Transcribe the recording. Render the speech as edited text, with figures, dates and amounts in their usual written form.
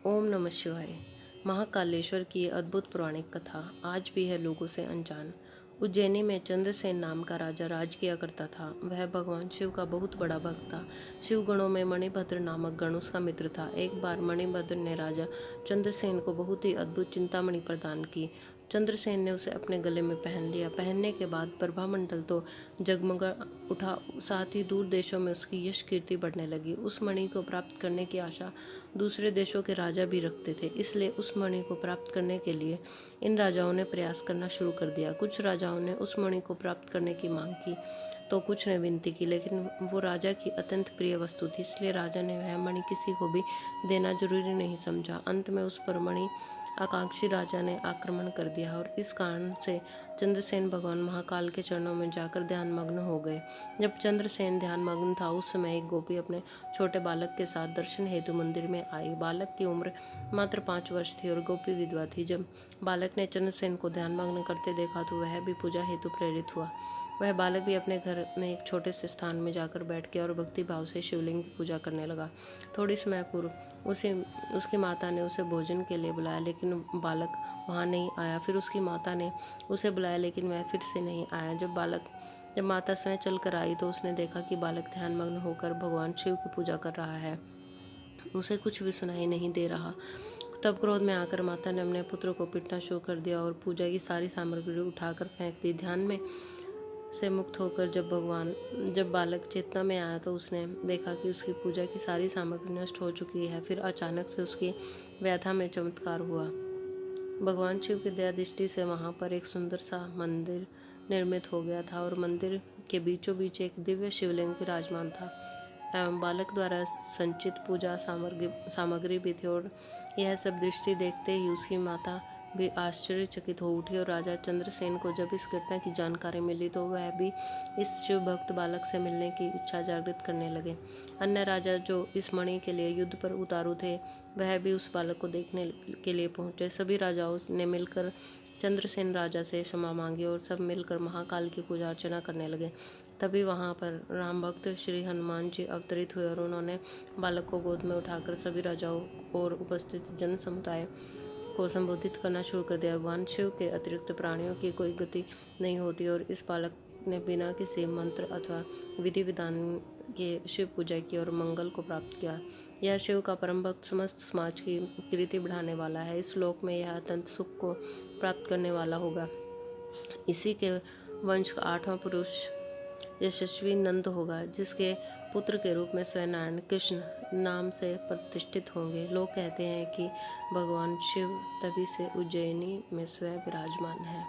ओम नमः शिवाय। महाकालेश्वर की ये अद्भुत पौराणिक कथा आज भी है लोगों से अनजान। उज्जैनी में चंद्रसेन नाम का राजा राज किया करता था। वह भगवान शिव का बहुत बड़ा भक्त था। शिव गणों में मणिभद्र नामक गण उसका मित्र था। एक बार मणिभद्र ने राजा चंद्रसेन को बहुत ही अद्भुत चिंतामणि प्रदान की। चंद्रसेन ने उसे अपने गले में पहन लिया। पहनने के बाद प्रभामंडल तो जगमगा उठा, साथ ही दूर देशों में उसकी यश कीर्ति बढ़ने लगी। उस मणि को प्राप्त करने की आशा दूसरे देशों के राजा भी रखते थे, इसलिए उस मणि को प्राप्त करने के लिए इन राजाओं ने प्रयास करना शुरू कर दिया। कुछ राजाओं ने उस मणि को प्राप्त करने की मांग की तो कुछ ने विनती की, लेकिन वो राजा की अत्यंत प्रिय वस्तु थी, इसलिए राजा ने वह मणि किसी को भी देना जरूरी नहीं समझा। अंत में उस पर मणि आकांक्षी राजा ने आक्रमण कर दिया और इस कारण से चंद्रसेन भगवान महाकाल के चरणों में जाकर ध्यान मग्न हो गए। जब चंद्रसेन ध्यान मग्न था, उस समय एक गोपी अपने छोटे बालक के साथ दर्शन हेतु मंदिर में आई। बालक की उम्र मात्र 5 वर्ष थी और गोपी विधवा थी। जब बालक ने चंद्रसेन को ध्यान मग्न करते देखा तो वह भी पूजा हेतु प्रेरित हुआ। वह बालक भी अपने घर में एक छोटे से स्थान में जाकर बैठ गया और भक्ति भाव से शिवलिंग की पूजा करने लगा। थोड़ी समय पूर्व उसकी माता ने उसे भोजन के लिए बुलाया, लेकिन बालक वहाँ नहीं आया। फिर उसकी माता ने उसे बुलाया, लेकिन वह फिर से नहीं आया। जब माता स्वयं चल कर आई तो उसने देखा कि बालक ध्यान मग्न होकर भगवान शिव की पूजा कर रहा है। उसे कुछ भी सुनाई नहीं दे रहा। तब क्रोध में आकर माता ने अपने पुत्र को पीटना शुरू कर दिया और पूजा की सारी सामग्री उठाकर फेंक दी। ध्यान में से मुक्त होकर जब बालक चेतना में आया तो उसने देखा कि उसकी पूजा की सारी सामग्री नष्ट हो चुकी है। फिर अचानक से उसकी व्यथा में चमत्कार हुआ। भगवान शिव की दया दृष्टि से वहां पर एक सुंदर सा मंदिर निर्मित हो गया था और मंदिर के बीचों बीच एक दिव्य शिवलिंग विराजमान था एवं बालक द्वारा संचित पूजा सामग्री भी थी। और यह सब दृष्टि देखते ही उसकी माता भी आश्चर्यचकित हो उठी और राजा चंद्रसेन को जब इस घटना की जानकारी मिली तो वह भी इस शिव भक्त बालक से मिलने की इच्छा जागृत करने लगे। अन्य राजा जो इस मणि के लिए युद्ध पर उतारू थे, वह भी उस बालक को देखने के लिए पहुंचे। सभी राजाओं ने मिलकर चंद्रसेन राजा से क्षमा मांगी और सब मिलकर महाकाल की पूजा अर्चना करने लगे। तभी वहां पर राम भक्त श्री हनुमान जी अवतरित हुए और उन्होंने बालक को गोद में उठाकर सभी राजाओं और उपस्थित जन समुदाय को संबोधित करना शुरू कर दिया। भगवान शिव के अतिरिक्त प्राणियों की कोई गति नहीं होती और इस बालक ने बिना किसी मंत्र अथवा विधि विधान के शिव पूजा की और मंगल को प्राप्त किया। यह शिव का परम भक्त समस्त समाज की कीर्ति बढ़ाने वाला है। इस श्लोक में यह अत्यंत सुख को प्राप्त करने वाला होगा। इसी के वंश का 8वां पुरुष यशस्वी नंद होगा, जिसके पुत्र के रूप में स्वयं नारायण कृष्ण नाम से प्रतिष्ठित होंगे। लोग कहते हैं कि भगवान शिव तभी से उज्जैनी में स्वयं विराजमान है।